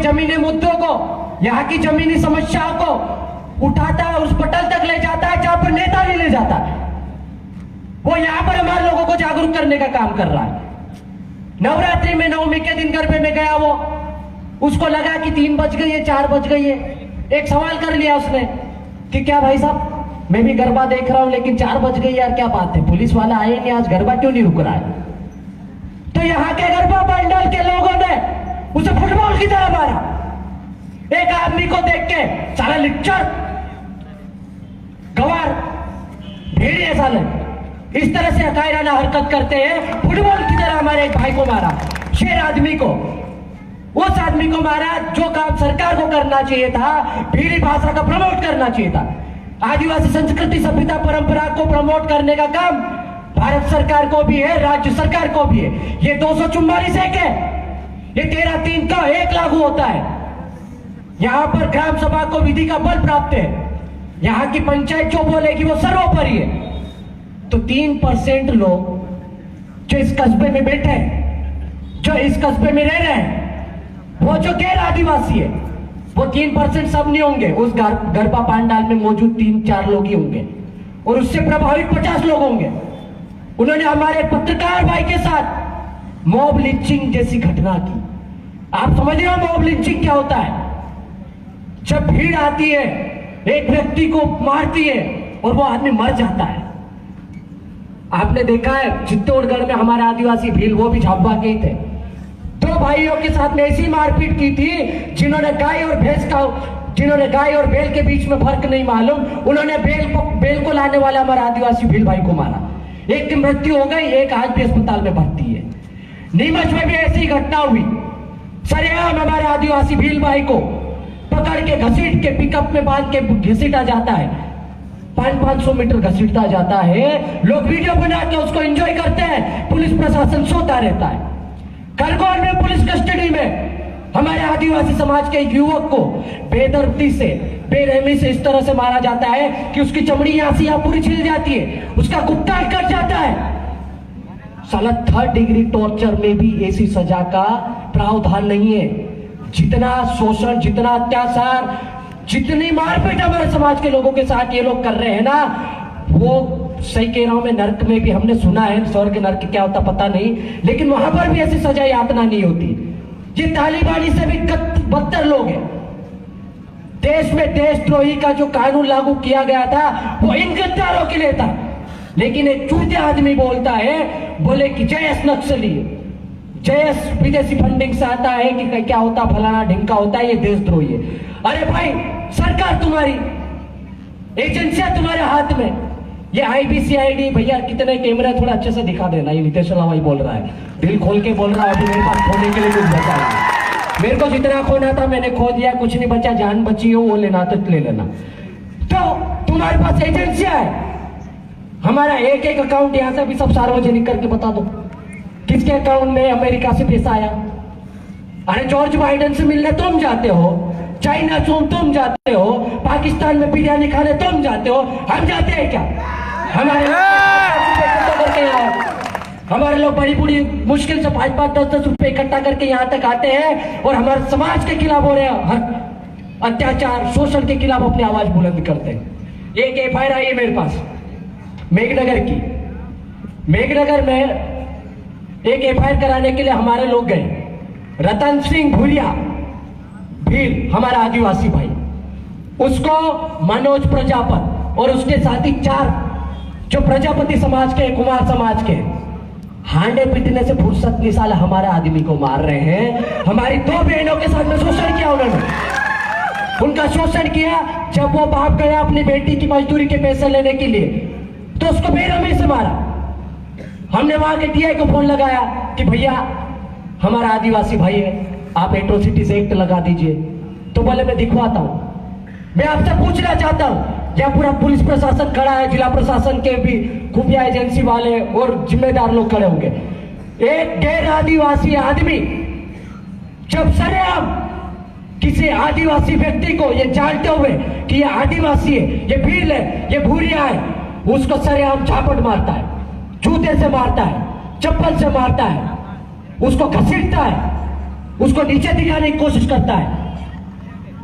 जमीनी मुद्दों को, यहाँ की जमीनी समस्याओं को उठाता है, उस पटल तक ले जाता है जहां पर नेता नहीं ले जाता है। वो यहाँ पर हमारे लोगों को जागरूक करने का काम कर रहा है। नवरात्रि में नवमी के दिन गरबे में गया वो, उसको लगा कि 3 बज गई है, 4 बज गई है। एक सवाल कर लिया उसने कि क्या भाई साहब, मैं भी गरबा देख रहा हूं लेकिन 4 बज गई यार, क्या बात है, पुलिस वाला आए नहीं, आज गरबा क्यों नहीं रुक रहा है? तो यहाँ के गरबा पंडाल के लोगों ने उसे फुटबॉल की तरह मारा। एक आदमी को देख के साला लिच्चर, गवार, भेड़िए साले इस तरह से अकायराना हरकत करते हैं, फुटबॉल की तरह हमारे एक भाई को मारा, शेर आदमी को, उस आदमी को मारा जो काम सरकार को करना चाहिए था, भीड़ी भाषा का प्रमोट करना चाहिए था। आदिवासी संस्कृति सभ्यता परंपरा को प्रमोट करने का काम भारत सरकार को भी है, राज्य सरकार को भी है। ये 244(1) है, ये 13(3) का 1 लागू होता है। यहां पर ग्राम सभा को विधि का बल प्राप्त है, यहां की पंचायत जो बोलेगी वो सर्वोपरि है। तो 3% लोग जो इस कस्बे में बैठे हैं, जो इस कस्बे में रह रहे हैं, वो जो गैर आदिवासी है, वो 3% सब नहीं होंगे। उस गरबा पंडाल में मौजूद 3-4 लोग ही होंगे और उससे प्रभावित 50 लोग होंगे। उन्होंने हमारे पत्रकार भाई के साथ मॉब लिंचिंग जैसी घटना की। आप समझ रहे हो मॉब लिंचिंग क्या होता है? जब भीड़ आती है, एक व्यक्ति को मारती है और वो आदमी मर जाता है। आपने देखा है चित्तौड़गढ़ में हमारे आदिवासी भील, वो भी झाबुआ के ही थे। 2 भाइयों के साथ में ऐसी मारपीट की थी, जिन्होंने गाय और बैल के बीच में फर्क नहीं मालूम, उन्होंने बैल को लाने वाले हमारे आदिवासी भील भाई को मारा। एक की मृत्यु हो गई, एक आज भी अस्पताल में भर्ती है। नीमच में भी ऐसी घटना हुई, सरेआम हमारे आदिवासी भील भाई को पकड़ के घसीट के पिकअप में बांध के घसीटा जाता है, 500 मीटर घसीटता जाता है। लोग वीडियो बना के उसको एंजॉय करते हैं, पुलिस प्रशासन सोता रहता है। खरगोन में पुलिस कस्टडी में हमारे आदिवासी समाज के एक युवक को बेदर्दी से, बेरहमी से इस तरह से मारा जाता है कि उसकी चमड़ी यहां से यहां पूरी छिल जाती है, उसका गुप्ता कट जाता है। साला 3rd डिग्री टॉर्चर में भी ऐसी सजा का प्रावधान नहीं है। जितना शोषण, जितना अत्याचार, जितनी मारपीट हमारे समाज के लोगों के साथ ये लोग कर रहे हैं ना, वो सही कह रहा हूं मैं, नर्क में भी हमने सुना है, स्वर्ग नर्क क्या होता पता नहीं, लेकिन वहां पर भी ऐसी सजा यातना नहीं होती। ये तालिबानी से भी बदतर लोग हैं। देश में देशद्रोही का जो कानून लागू किया गया था वो इन गद्दारों के लिए था, लेकिन एक चूते आदमी बोलता है, बोले कि जयस नक्सली, जयस विदेशी फंडिंग से आता है कि क्या होता फलाना ढिमका होता है, ये देशद्रोही है। अरे भाई, सरकार तुम्हारी, एजेंसियां तुम्हारे हाथ में, ये IBCID भैया कितने कैमरे, थोड़ा अच्छे से दिखा देना। ये नितेश लावाई बोल रहा है, दिल खोल के बोल रहा है, अभी मेरे पास खोने के लिए कुछ बचा है। मेरे को जितना खोना था मैंने खो दिया, कुछ नहीं बचा, जान बची हो वो लेना तो ले लेना। तो तुम्हारे पास एजेंसियां है, हमारा एक अकाउंट यहां से भी सब सार्वजनिक करके बता दो, किसके अकाउंट में अमेरिका से पैसा आया। अरे जॉर्ज बाइडेन से मिलने तुम जाते हो, चाइना तुम जाते हो, पाकिस्तान में बिरयानी खाने तुम जाते हो, हम जाते हैं क्या? हमारे लोग बड़ी बड़ी मुश्किल से 5-5, 10-10 रुपए इकट्ठा करके यहाँ तक आते हैं और हमारे समाज के खिलाफ हो रहे हैं अत्याचार, शोषण के खिलाफ अपनी आवाज बुलंद करते हैं। एक FIR आई है मेरे पास मेघनगर की। मेघनगर में एक FIR कराने के लिए हमारे लोग गए। रतन सिंह भूलिया भील, हमारा आदिवासी भाई, उसको मनोज प्रजापत और उसके साथी 4 जो प्रजापति समाज के, कुमार समाज के, हांडे पीटने से फुर्सत नहीं, साला हमारे आदमी को मार रहे हैं। हमारी 2 बहनों के साथ में शोषण किया उन्होंने, उनका शोषण किया। जब वो बाप गया अपनी बेटी की मजदूरी के पैसे लेने के लिए, तो उसको बेरहमी से मारा। हमने वहां के DI को फोन लगाया कि भैया हमारा आदिवासी भाई है, आप एट्रोसिटीज एक्ट लगा दीजिए। तो बोले मैं दिखवाता हूं। मैं आपसे पूछना चाहता हूं, यहाँ पूरा पुलिस प्रशासन खड़ा है, जिला प्रशासन के भी खुफिया एजेंसी वाले और जिम्मेदार लोग खड़े होंगे। एक गैर आदिवासी आदमी जब सरेआम किसी आदिवासी व्यक्ति को ये जानते हुए कि ये आदिवासी है, ये भील है, ये भूरिया है, उसको सरेआम झापट मारता है, जूते से मारता है, चप्पल से मारता है, उसको घसीटता है, उसको नीचे दिखाने की कोशिश करता है।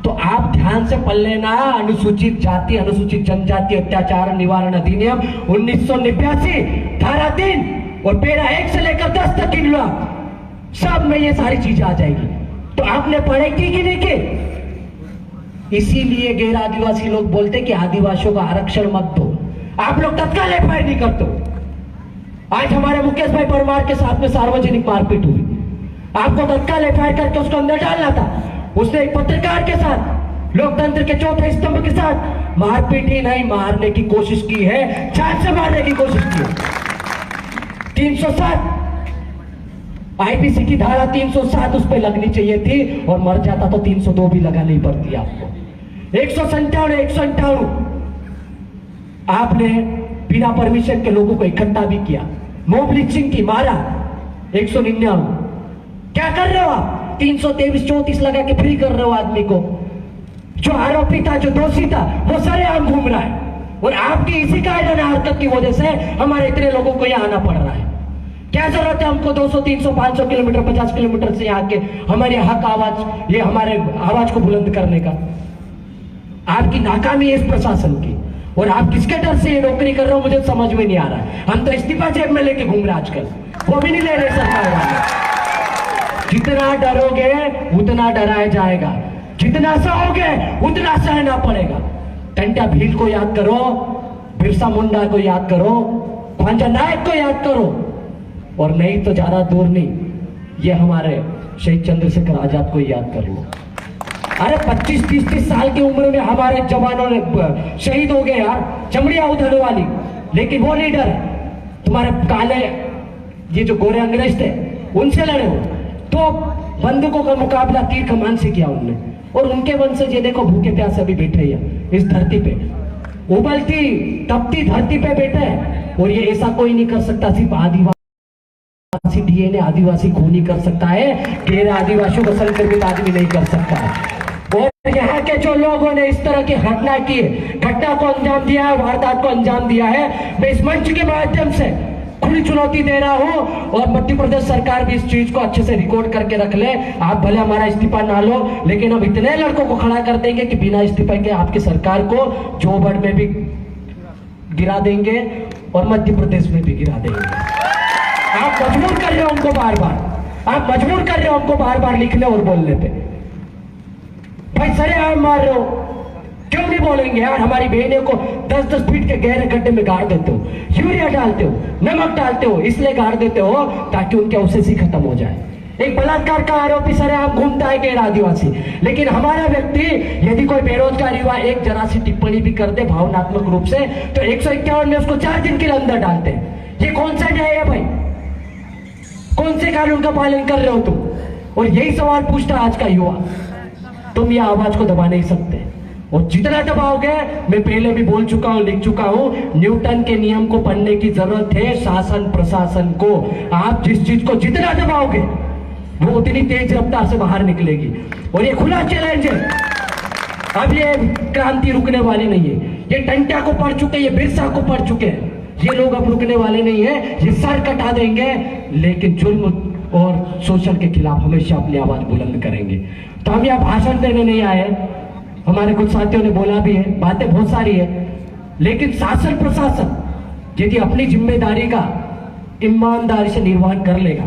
तो आप ध्यान से पढ़ लेना, अनुसूचित जाति अनुसूचित जनजाति अत्याचार निवारण अधिनियम 1989 धारा 3 और पैरा 1 से लेकर 10 तक गिन लो, सब में ये सारी चीजें आ जाएगी। तो आपने पढ़ाई की कि नहीं की? इसीलिए गैर आदिवासी लोग बोलते कि आदिवासियों का आरक्षण मत दो। आप लोग तत्काल एफआईआर नहीं करते। आज हमारे मुकेश भाई परमार के साथ में सार्वजनिक मारपीट हुई, आपको तत्काल एफआईआर करके उसको अंदर डालना था। उसने एक पत्रकार के साथ, लोकतंत्र के चौथे स्तंभ के साथ मारपीट ही नहीं, मारने की कोशिश की है, जान से मारने की कोशिश की है। 307 आईपीसी की धारा 307 उस पर लगनी चाहिए थी और मर जाता तो 302 भी लगानी पड़ती आपको। 197 आपने बिना परमिशन के लोगों को इकट्ठा भी किया, मॉब लिंचिंग की, मारा। 199 क्या कर रहे हो आप? 323 34 लगा के फ्री कर रहे हो आदमी को। जो आरोपी था, जो दोषी था, वो सरेआम घूम रहा है और आपकी इसी कायराना हरकत की वजह से हमारे इतने लोगों को यहाँ आना पड़ रहा है। क्या जरूरत है हमको 200 300 500 किलोमीटर 50 किलोमीटर से आके हमारे हक आवाज, ये हमारे आवाज को बुलंद करने का? आपकी नाकामी है इस प्रशासन की, और आप किसके डर से ये नौकरी कर रहे हो मुझे समझ में नहीं आ रहा है। हम तो इस्तीफा जेब में लेके घूम रहे आजकल, वो भी नहीं ले रहे सरकार वाले। जितना डरोगे उतना डराया जाएगा, जितना सहोगे उतना सहना पड़ेगा। टंट्या भील को याद करो, बिरसा मुंडा को याद करो, भांजा नायक को याद करो, और नहीं तो ज्यादा दूर नहीं, ये हमारे शहीद चंद्रशेखर आजाद को याद कर लो। अरे 25-30 साल की उम्र में हमारे जवानों ने शहीद हो गए यार, चमड़िया उधर वाली, लेकिन वो नहीं डरे। तुम्हारे काले ये जो गोरे अंग्रेज थे उनसे लड़े हो, तो बंदूकों का मुकाबला तीर कमान से किया उनने, और उनके वंशज ये देखो भूखे प्यासे अभी बैठे हैं इस धरती पे, उबलती तपती धरती पे बैठे हैं। और ये ऐसा कोई नहीं कर सकता, सिर्फ आदिवासी डीएनए आदिवासी खून ही कर सकता है, गैर आदिवासियों का संक्रमित आदमी नहीं कर सकता है। और यहाँ के जो लोगों ने इस तरह की घटना की, घटना को अंजाम दिया है, वारदात को अंजाम दिया है, मैं इस मंच के माध्यम से खुली चुनौती दे रहा हूं, और मध्य प्रदेश सरकार भी इस चीज को अच्छे से रिकॉर्ड करके रख ले। आप भले हमारा इस्तीफा ना लो, लेकिन अब इतने लड़कों को खड़ा कर देंगे कि बिना इस्तीफा के आपकी सरकार को जोबड़ में भी गिरा देंगे और मध्य प्रदेश में भी गिरा देंगे। आप मजबूर कर रहे हो उनको बार बार, आप मजबूर कर रहे हो उनको बार बार लिखने और बोलने पे। भाई सरेआम मार रहे हो, क्यों नहीं बोलेंगे यार? हमारी बहनों को 10-10 फीट के गहरे गड्ढे में गाड़ देते हो, यूरिया डालते हो, नमक डालते हो, इसलिए गाड़ देते हो ताकि उनके अवशेष खत्म हो जाए। एक बलात्कार का आरोपी सरेआम घूमता है गैर आदिवासी, लेकिन हमारा व्यक्ति यदि कोई बेरोजगार युवा एक जरा सी टिप्पणी भी कर दे भावनात्मक रूप से, तो 151 में उसको 4 दिन के लिए अंदर डालते हैं। ये कौन सा न्याय है भाई? कौन से कानून का पालन कर रहे हो तुम? और यही सवाल पूछता है आज का युवा। तुम यह आवाज को दबा नहीं सकते, और जितना दबाओगे, मैं पहले भी बोल चुका हूं, लिख चुका हूं, न्यूटन के नियम को पढ़ने की जरूरत है शासन प्रशासन को। आप जिस चीज को जितना दबाओगे वो उतनी तेज रफ्तार से बाहर निकलेगी, और ये खुला चैलेंज है। अब ये क्रांति रुकने वाली नहीं है। ये टंट्या को पढ़ चुके, ये बिरसा को पढ़ चुके हैं, ये लोग अब रुकने वाले नहीं है। ये सर कटा देंगे, लेकिन जुल्म और शोषण के खिलाफ हमेशा अपनी आवाज बुलंद करेंगे। तो हम यहाँ भाषण देने नहीं आए, हमारे कुछ साथियों ने बोला भी है, बातें बहुत सारी है, लेकिन शासन प्रशासन यदि अपनी जिम्मेदारी का ईमानदारी से निर्वहन कर लेगा,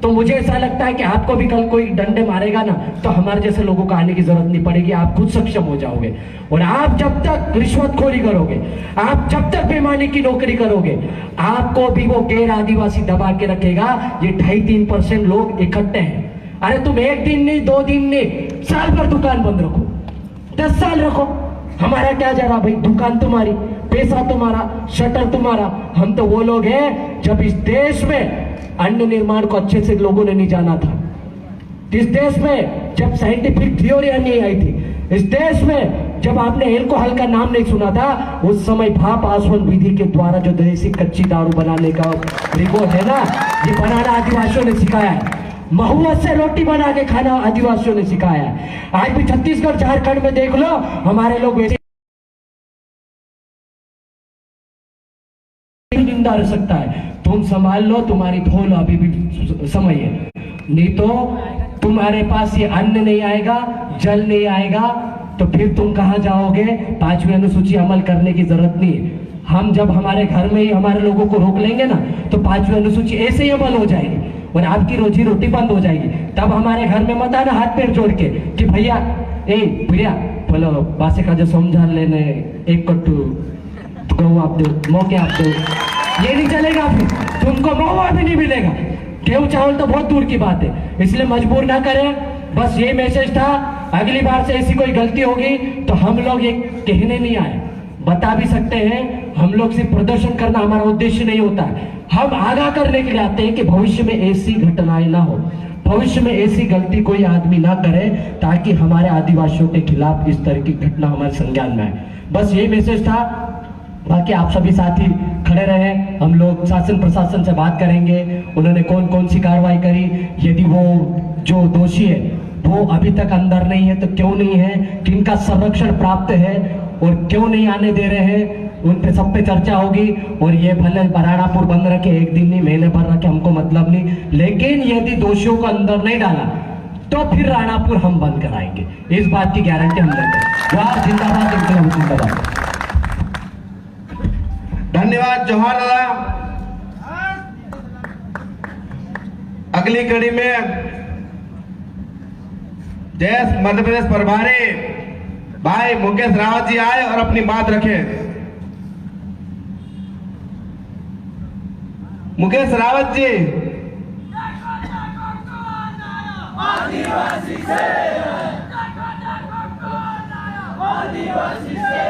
तो मुझे ऐसा लगता है कि आपको भी कल कोई डंडे मारेगा ना, तो हमारे जैसे लोगों को आने की जरूरत नहीं पड़ेगी, आप खुद सक्षम हो जाओगे। और आप जब तक रिश्वतखोरी करोगे, आप जब तक बेईमानी की नौकरी करोगे, आपको भी वो गैर आदिवासी दबा के रखेगा। ये 2.5-3% लोग इकट्ठे हैं। अरे तुम 1 दिन नहीं, 2 दिन नहीं, साल भर दुकान बंद रखो, 10 साल रखो, हमारा क्या जा रहा भाई? दुकान तुम्हारी, पैसा तुम्हारा, शटर तुम्हारा। हम तो वो लोग हैं जब इस देश में अन्न निर्माण को अच्छे से लोगों ने नहीं जाना था, इस देश में जब साइंटिफिक थ्योरी नहीं आई थी, इस देश में जब आपने एल्कोहल का नाम नहीं सुना था, उस समय भाप आसवन विधि के द्वारा जो देसी कच्ची दारू बनाने का रिकॉर्ड है ना, ये बनाना आदिवासियों ने सिखाया है। महुआ से रोटी बना के खाना आदिवासियों ने सिखाया है। आज भी छत्तीसगढ़ झारखंड में देख लो, हमारे लोग वैसे जिंदा रह सकता है। तुम संभाल लो, तुम्हारी धोल अभी भी समय है, नहीं तो तुम्हारे पास ये अन्न नहीं आएगा, जल नहीं आएगा, तो फिर तुम कहां जाओगे? 5वीं अनुसूची अमल करने की जरूरत नहीं है। हम जब हमारे घर में ही हमारे लोगों को रोक लेंगे ना, तो 5वीं अनुसूची ऐसे ही अमल हो जाएगी और आपकी रोजी रोटी बंद हो जाएगी। तब हमारे घर में मत आना हाथ पैर जोड़ के कि भैया भैया बोलो बासे का जो समझा लेने एक कट्टू गऊ आप दो, मौके आप दो, ये नहीं चलेगा। फिर तुमको मौका भी नहीं मिलेगा। गेहूं चावल तो बहुत दूर की बात है, इसलिए मजबूर ना करें। बस ये मैसेज था। अगली बार से ऐसी कोई गलती होगी तो हम लोग ये कहने नहीं आए, बता भी सकते हैं। हम लोग सिर्फ प्रदर्शन करना हमारा उद्देश्य नहीं होता है, हम आगाह करने के लिए आते हैं कि भविष्य में ऐसी घटनाएं ना हो, भविष्य में ऐसी गलती कोई आदमी ना करे, ताकि हमारे आदिवासियों के खिलाफ इस तरह की घटना हमारे संज्ञान में आए। बस ये मैसेज था। बाकी आप सभी साथी खड़े रहे, हम लोग शासन प्रशासन से बात करेंगे, उन्होंने कौन कौन सी कार्रवाई करी, यदि वो जो दोषी है वो अभी तक अंदर नहीं है तो क्यों नहीं है, किनका संरक्षण प्राप्त है और क्यों नहीं आने दे रहे हैं, उन पे सब पे चर्चा होगी। और ये भले राणापुर बंद रखे, एक दिन नहीं महीने भर रखे, हमको मतलब नहीं, लेकिन यदि दोषियों को अंदर नहीं डाला तो फिर राणापुर हम बंद कराएंगे, इस बात की गारंटी हम देते हैं। जवाहर जिंदाबाद, इंकलाब जिंदाबाद। धन्यवाद जवाहर दादा। अगली कड़ी में जैस मध्य प्रदेश प्रभारी भाई मुकेश रावत जी आए और अपनी बात रखे। मुकेश रावत जी। आदिवासी से आदिवासी से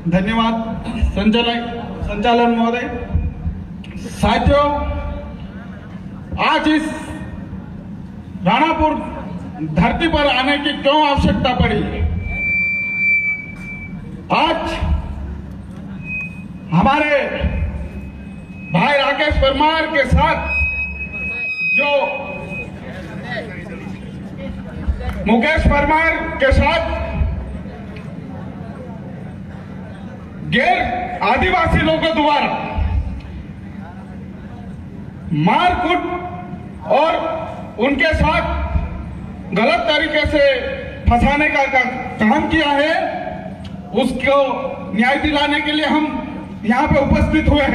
धन्यवाद संचालन महोदय। साथियों, आज इस राणापुर धरती पर आने की क्यों आवश्यकता पड़ी? आज हमारे भाई राकेश परमार के साथ जो मुकेश परमार के साथ गैर आदिवासी लोगों द्वारा मारकूट और उनके साथ गलत तरीके से फंसाने का काम किया है, उसको न्याय दिलाने के लिए हम यहाँ पे उपस्थित हुए हैं।